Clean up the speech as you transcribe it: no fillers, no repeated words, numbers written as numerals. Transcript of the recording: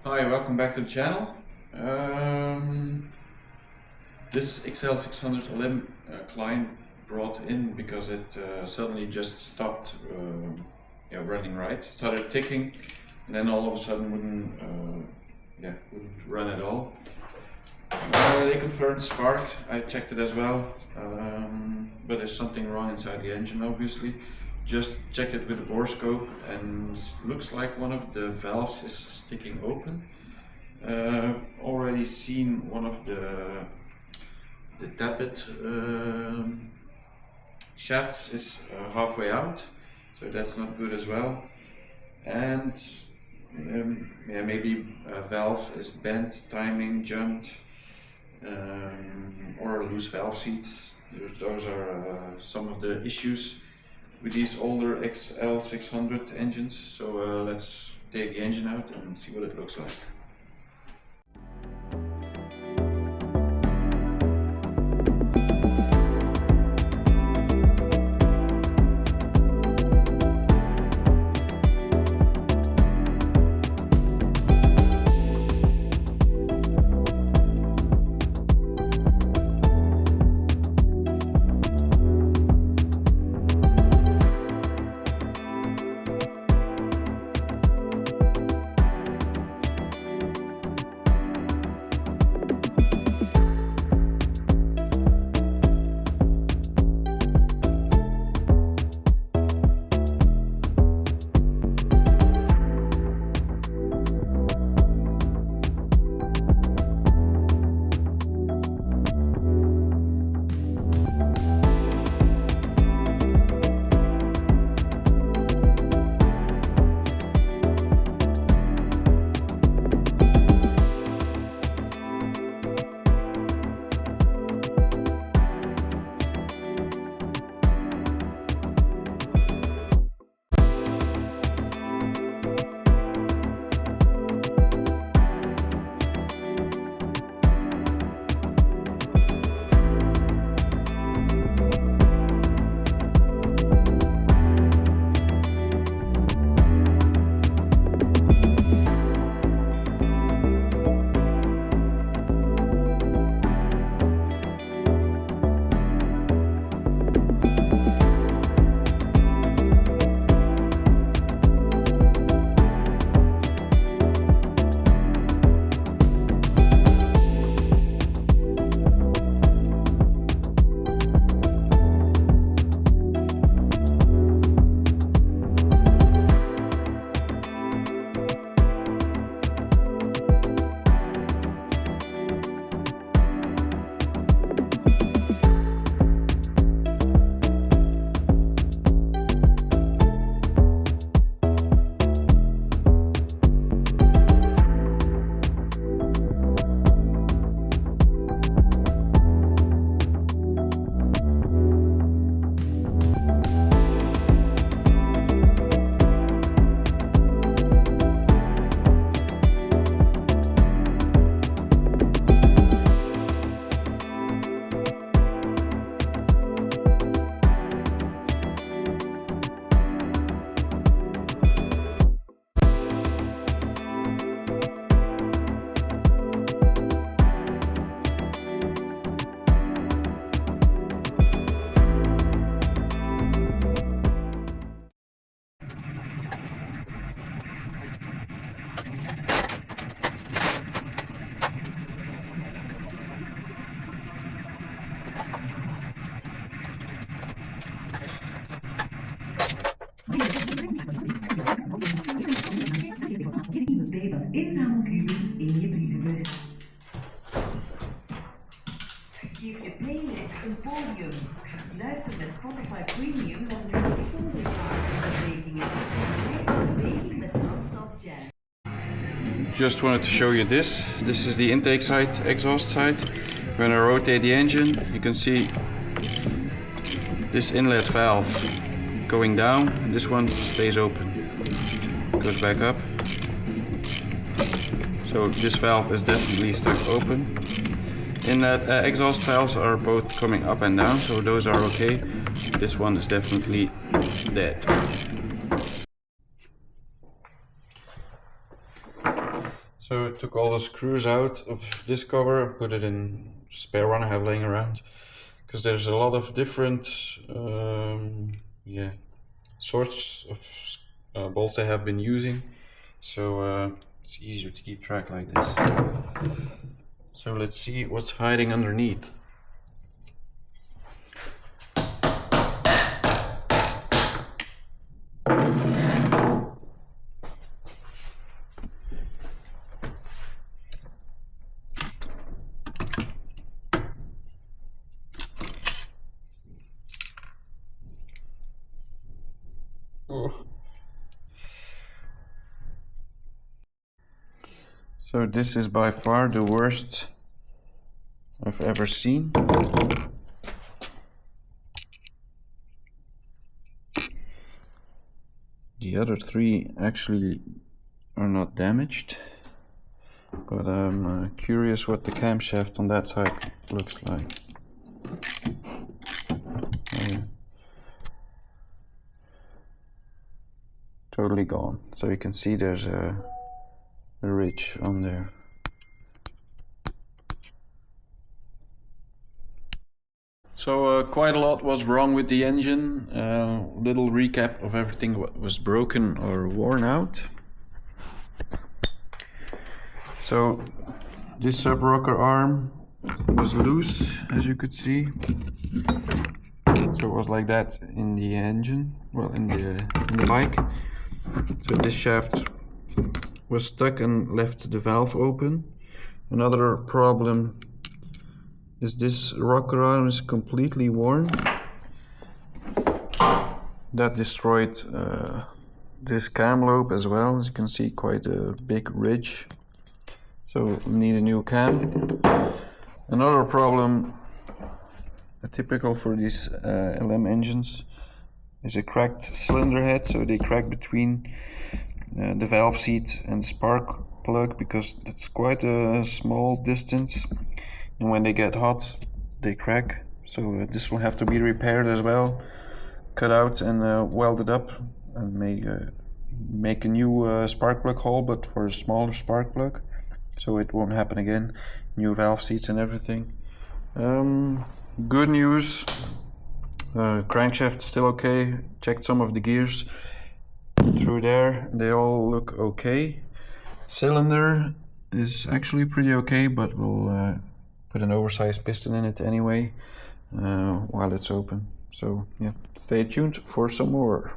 Hi, welcome back to the channel. This XL600lm client brought in because it suddenly just stopped running right. Started ticking and then all of a sudden wouldn't run at all. They confirmed sparked. I checked it as well, but there's something wrong inside the engine obviously. Just checked it with the bore scope and looks like one of the valves is sticking open. Already seen one of the tappet shafts is halfway out, so that's not good as well. And maybe a valve is bent, timing, jumped, or loose valve seats. Those are some of the issues with these older XL600 engines. So let's take the engine out and see what it looks like. Geef je playlist een podium. Luister met Spotify Premium naar muziek zonder bewegingen. Beweging met non-stop jazz. Just wanted to show you this. This is the intake side, exhaust side. When I rotate the engine, you can see this inlet valve going down, and this one stays open. Goes back up. So this valve is definitely stuck open. Inlet exhaust valves are both coming up and down, so those are okay. This one is definitely dead. So I took all the screws out of this cover, put it in a spare one I have laying around, because there's a lot of different sorts of bolts I have been using, so it's easier to keep track like this. So let's see what's hiding underneath. So this is by far the worst I've ever seen. The other three actually are not damaged, but I'm curious what the camshaft on that side looks like. Totally gone. So you can see there's a ridge on there. So quite a lot was wrong with the engine. Little recap of everything what was broken or worn out. So this sub rocker arm was loose, as you could see. So it was like that in the engine, well, in the bike. So this shaft was stuck and left the valve open. Another problem is this rocker arm is completely worn. That destroyed this cam lobe as well. As you can see, quite a big ridge. So we need a new cam. Another problem, typical for these LM engines, is a cracked cylinder head. So they crack between the valve seat and the spark plug, because that's quite a small distance, and when they get hot they crack. So this will have to be repaired as well, cut out and welded up, and make a new spark plug hole, but for a smaller spark plug, so it won't happen again. New valve seats and everything. Good news, crankshaft still okay. Checked some of the gears through there, they all look okay. Cylinder is actually pretty okay, but we'll put an oversized piston in it anyway while it's open. So yeah, stay tuned for some more.